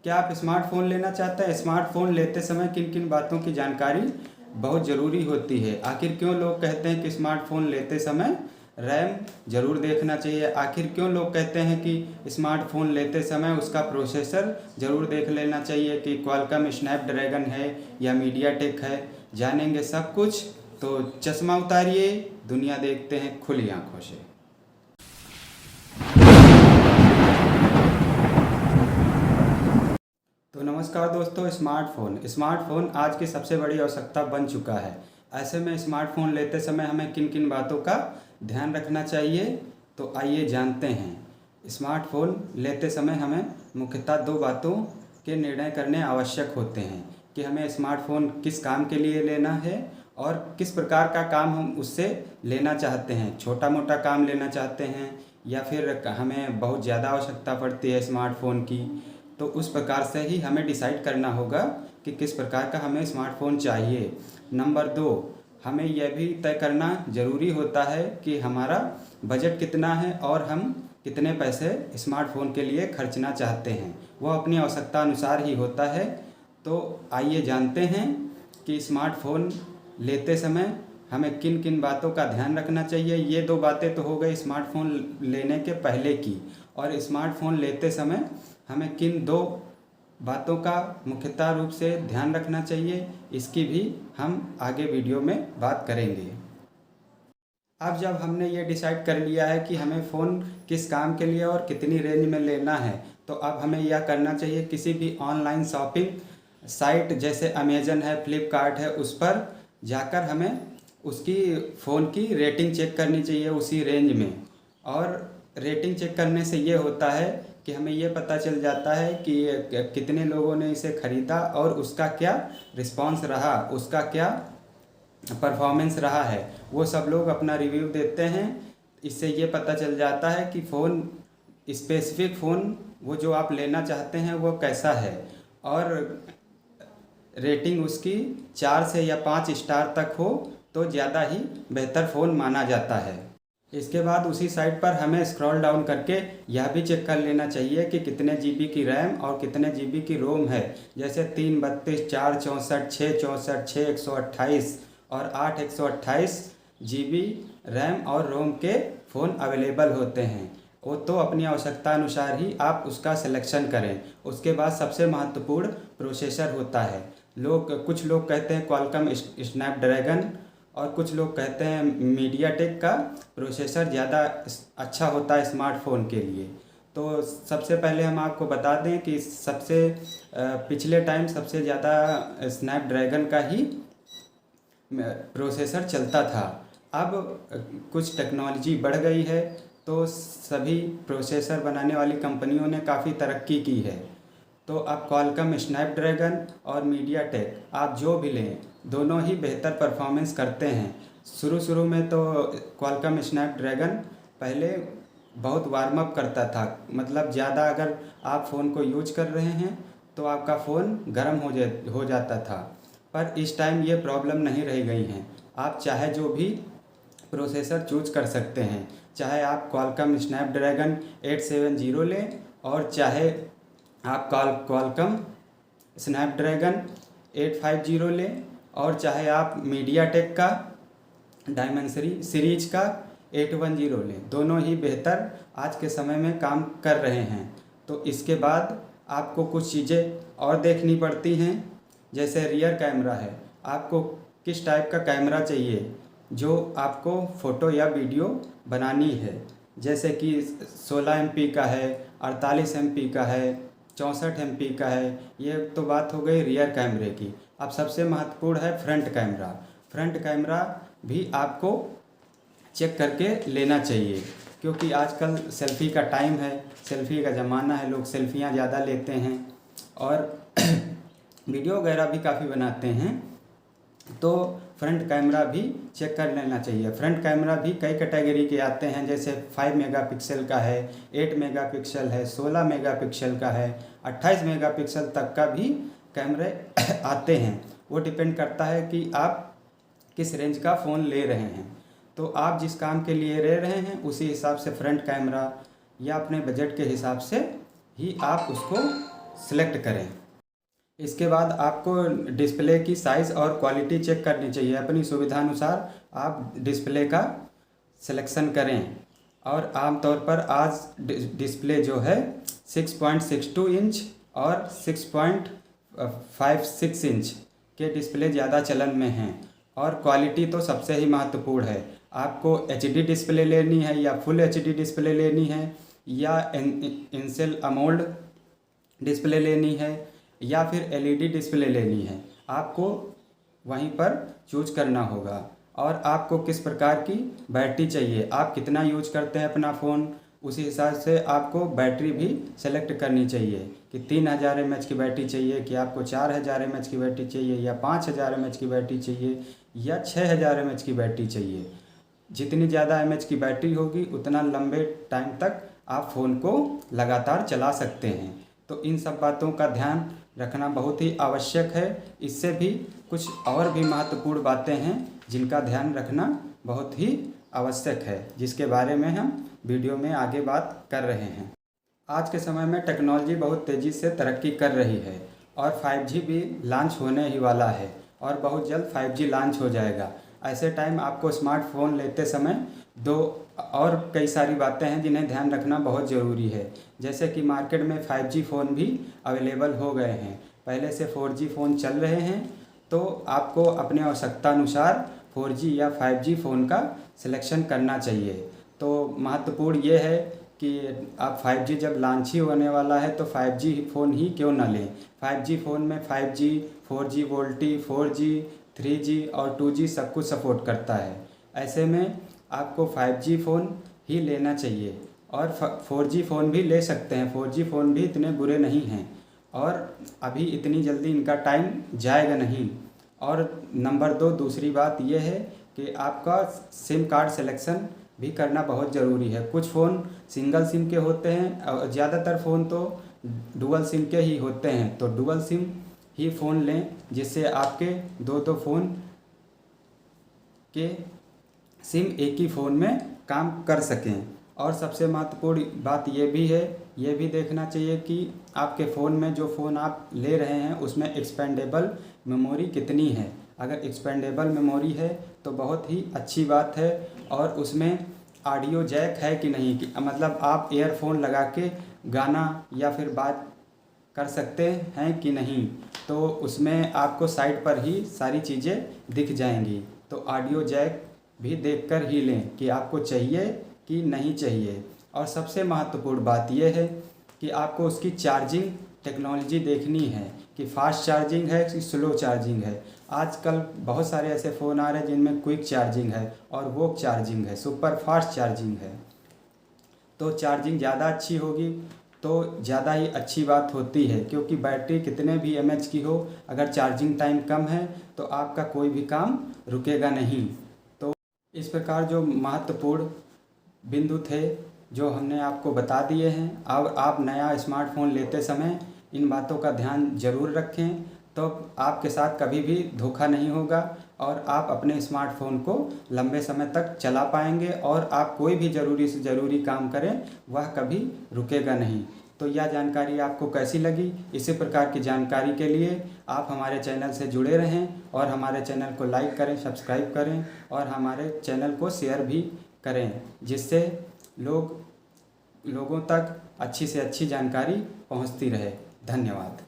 क्या आप स्मार्टफ़ोन लेना चाहते हैं? स्मार्टफ़ोन लेते समय किन किन बातों की जानकारी बहुत ज़रूरी होती है? आखिर क्यों लोग कहते हैं कि स्मार्टफ़ोन लेते समय रैम ज़रूर देखना चाहिए? आखिर क्यों लोग कहते हैं कि स्मार्टफ़ोन लेते समय उसका प्रोसेसर ज़रूर देख लेना चाहिए कि क्वालकॉम स्नैपड्रैगन है या मीडियाटेक है? जानेंगे सब कुछ, तो चश्मा उतारिए, दुनिया देखते हैं खुली आंखों से। तो नमस्कार दोस्तों, स्मार्टफ़ोन आज की सबसे बड़ी आवश्यकता बन चुका है। ऐसे में स्मार्टफ़ोन लेते समय हमें किन किन बातों का ध्यान रखना चाहिए, तो आइए जानते हैं। स्मार्टफ़ोन लेते समय हमें मुख्यतः दो बातों के निर्णय करने आवश्यक होते हैं कि हमें स्मार्टफ़ोन किस काम के लिए लेना है और किस प्रकार का काम हम उससे लेना चाहते हैं। छोटा मोटा काम लेना चाहते हैं या फिर हमें बहुत ज़्यादा आवश्यकता पड़ती है स्मार्टफ़ोन की, तो उस प्रकार से ही हमें डिसाइड करना होगा कि किस प्रकार का हमें स्मार्टफ़ोन चाहिए। नंबर 2, हमें यह भी तय करना ज़रूरी होता है कि हमारा बजट कितना है और हम कितने पैसे स्मार्टफ़ोन के लिए खर्चना चाहते हैं। वह अपनी आवश्यकता अनुसार ही होता है। तो आइए जानते हैं कि स्मार्टफ़ोन लेते समय हमें किन किन बातों का ध्यान रखना चाहिए। ये दो बातें तो हो गई स्मार्टफ़ोन लेने के पहले की, और स्मार्टफ़ोन लेते समय हमें किन दो बातों का मुख्यतः रूप से ध्यान रखना चाहिए, इसकी भी हम आगे वीडियो में बात करेंगे। अब जब हमने ये डिसाइड कर लिया है कि हमें फ़ोन किस काम के लिए और कितनी रेंज में लेना है, तो अब हमें यह करना चाहिए किसी भी ऑनलाइन शॉपिंग साइट जैसे अमेज़न है, फ्लिपकार्ट है, उस पर जाकर हमें उसकी फ़ोन की रेटिंग चेक करनी चाहिए उसी रेंज में। और रेटिंग चेक करने से ये होता है कि हमें ये पता चल जाता है कि कितने लोगों ने इसे ख़रीदा और उसका क्या रिस्पांस रहा, उसका क्या परफॉर्मेंस रहा है। वो सब लोग अपना रिव्यू देते हैं। इससे ये पता चल जाता है कि फ़ोन स्पेसिफिक फ़ोन वो जो आप लेना चाहते हैं वो कैसा है, और रेटिंग उसकी 4 से या 5 स्टार तक हो तो ज़्यादा ही बेहतर फ़ोन माना जाता है। इसके बाद उसी साइट पर हमें स्क्रॉल डाउन करके यह भी चेक कर लेना चाहिए कि कितने जीबी की रैम और कितने जीबी की रोम है। जैसे 3 32 4 64 6 64 6 128 और 8 128 जीबी रैम और रोम के फ़ोन अवेलेबल होते हैं। वो तो अपनी आवश्यकता अनुसार ही आप उसका सिलेक्शन करें। उसके बाद सबसे महत्वपूर्ण प्रोसेसर होता है। कुछ लोग कहते हैं क्वालकॉम स्नैपड्रैगन, और कुछ लोग कहते हैं मीडियाटेक का प्रोसेसर ज़्यादा अच्छा होता है स्मार्टफ़ोन के लिए। तो सबसे पहले हम आपको बता दें कि पिछले टाइम सबसे ज़्यादा स्नैपड्रैगन का ही प्रोसेसर चलता था। अब कुछ टेक्नोलॉजी बढ़ गई है, तो सभी प्रोसेसर बनाने वाली कंपनियों ने काफ़ी तरक्की की है। तो आप क्वालकॉम स्नैपड्रैगन और मीडियाटेक आप जो भी लें, दोनों ही बेहतर परफॉर्मेंस करते हैं। शुरू शुरू में तो क्वालकॉम स्नैपड्रैगन पहले बहुत वार्म अप करता था, मतलब ज़्यादा अगर आप फ़ोन को यूज कर रहे हैं तो आपका फ़ोन गर्म हो जाता था। पर इस टाइम ये प्रॉब्लम नहीं रह गई हैं। आप चाहे जो भी प्रोसेसर चूज कर सकते हैं, चाहे आप क्वालकॉम स्नैपड्रैगन 870 लें और चाहे आप क्वालकॉम स्नैपड्रैगन 850 लें और चाहे आप मीडियाटेक का डायमेंसिटी सीरीज का 810 लें, दोनों ही बेहतर आज के समय में काम कर रहे हैं। तो इसके बाद आपको कुछ चीज़ें और देखनी पड़ती हैं, जैसे रियर कैमरा है। आपको किस टाइप का कैमरा चाहिए जो आपको फ़ोटो या वीडियो बनानी है, जैसे कि 16 MP का है, 48 MP का है, 64 MP का है। ये तो बात हो गई रियर कैमरे की। अब सबसे महत्वपूर्ण है फ्रंट कैमरा। फ्रंट कैमरा भी आपको चेक करके लेना चाहिए, क्योंकि आजकल सेल्फ़ी का टाइम है, सेल्फ़ी का ज़माना है, लोग सेल्फ़ियाँ ज़्यादा लेते हैं और वीडियो वगैरह भी काफ़ी बनाते हैं। तो फ्रंट कैमरा भी चेक कर लेना चाहिए। फ्रंट कैमरा भी कई कैटेगरी के आते हैं, जैसे 5 मेगापिक्सल का है, 8 मेगापिक्सल है, 16 मेगापिक्सल का है, 28 मेगापिक्सल तक का भी कैमरे आते हैं। वो डिपेंड करता है कि आप किस रेंज का फ़ोन ले रहे हैं। तो आप जिस काम के लिए ले रहे हैं उसी हिसाब से फ्रंट कैमरा या अपने बजट के हिसाब से ही आप उसको सिलेक्ट करें। इसके बाद आपको डिस्प्ले की साइज़ और क्वालिटी चेक करनी चाहिए। अपनी सुविधानुसार आप डिस्प्ले का सिलेक्शन करें। और आमतौर पर आज डिस्प्ले जो है 6.62 इंच और 6.56 इंच के डिस्प्ले ज़्यादा चलन में हैं। और क्वालिटी तो सबसे ही महत्वपूर्ण है। आपको HD डिस्प्ले लेनी है या फुल HD डिस्प्ले लेनी है या इंसेल अमोल्ड डिस्प्ले लेनी है या फिर LED डिस्प्ले लेनी है, आपको वहीं पर चूज करना होगा। और आपको किस प्रकार की बैटरी चाहिए, आप कितना यूज करते हैं अपना फ़ोन, उसी हिसाब से आपको बैटरी भी सेलेक्ट करनी चाहिए कि 3000 mAh की बैटरी चाहिए, कि आपको 4000 mAh की बैटरी चाहिए या 5000 mAh की बैटरी चाहिए या 6000 mAh की बैटरी चाहिए। जितनी ज़्यादा mAh की बैटरी होगी उतना लंबे टाइम तक आप फ़ोन को लगातार चला सकते हैं। तो इन सब बातों का ध्यान रखना बहुत ही आवश्यक है। इससे भी कुछ और भी महत्वपूर्ण बातें हैं जिनका ध्यान रखना बहुत ही आवश्यक है, जिसके बारे में हम वीडियो में आगे बात कर रहे हैं। आज के समय में टेक्नोलॉजी बहुत तेज़ी से तरक्की कर रही है और 5G भी लॉन्च होने ही वाला है और बहुत जल्द 5G लॉन्च हो जाएगा। ऐसे टाइम आपको स्मार्टफोन लेते समय दो और कई सारी बातें हैं जिन्हें ध्यान रखना बहुत ज़रूरी है। जैसे कि मार्केट में 5G फ़ोन भी अवेलेबल हो गए हैं। पहले से 4G फ़ोन चल रहे हैं, तो आपको अपने आवश्यकता अनुसार 4G या 5G फ़ोन का सिलेक्शन करना चाहिए। तो महत्वपूर्ण ये है कि आप 5G जब लॉन्च ही होने वाला है तो 5G फ़ोन ही क्यों ना लें। 5G फ़ोन में 5G, 4G VoLTE, 4G, 3G और 2G सब कुछ सपोर्ट करता है। ऐसे में आपको 5G फ़ोन ही लेना चाहिए और 4G फ़ोन भी ले सकते हैं। 4G फ़ोन भी इतने बुरे नहीं हैं और अभी इतनी जल्दी इनका टाइम जाएगा नहीं। और नंबर 2 दूसरी बात यह है कि आपका सिम कार्ड सिलेक्शन भी करना बहुत ज़रूरी है। कुछ फ़ोन सिंगल सिम के होते हैं और ज़्यादातर फ़ोन तो डुअल सिम के ही होते हैं। तो डुअल सिम ही फ़ोन लें जिससे आपके दो फ़ोन के सिम एक ही फ़ोन में काम कर सकें। और सबसे महत्वपूर्ण बात ये भी है, ये भी देखना चाहिए कि आपके फ़ोन में जो फ़ोन आप ले रहे हैं उसमें एक्सपेंडेबल मेमोरी कितनी है। अगर एक्सपेंडेबल मेमोरी है तो बहुत ही अच्छी बात है। और उसमें ऑडियो जैक है कि नहीं, कि मतलब आप ईयरफोन लगा के गाना या फिर बात कर सकते हैं कि नहीं, तो उसमें आपको साइड पर ही सारी चीज़ें दिख जाएंगी। तो ऑडियो जैक भी देखकर ही लें कि आपको चाहिए कि नहीं चाहिए। और सबसे महत्वपूर्ण बात यह है कि आपको उसकी चार्जिंग टेक्नोलॉजी देखनी है कि फास्ट चार्जिंग है कि स्लो चार्जिंग है। आजकल बहुत सारे ऐसे फ़ोन आ रहे हैं जिनमें क्विक चार्जिंग है और वो चार्जिंग है, सुपर फास्ट चार्जिंग है। तो चार्जिंग ज़्यादा अच्छी होगी तो ज़्यादा ही अच्छी बात होती है, क्योंकि बैटरी कितने भी mAh की हो, अगर चार्जिंग टाइम कम है तो आपका कोई भी काम रुकेगा नहीं। तो इस प्रकार जो महत्वपूर्ण बिंदु थे जो हमने आपको बता दिए हैं। अब आप नया स्मार्टफ़ोन लेते समय इन बातों का ध्यान ज़रूर रखें, तो आपके साथ कभी भी धोखा नहीं होगा और आप अपने स्मार्टफ़ोन को लंबे समय तक चला पाएंगे और आप कोई भी ज़रूरी से ज़रूरी काम करें वह कभी रुकेगा नहीं। तो यह जानकारी आपको कैसी लगी? इसी प्रकार की जानकारी के लिए आप हमारे चैनल से जुड़े रहें और हमारे चैनल को लाइक करें, सब्सक्राइब करें और हमारे चैनल को शेयर भी करें, जिससे लोगों तक अच्छी से अच्छी जानकारी पहुंचती रहे। धन्यवाद।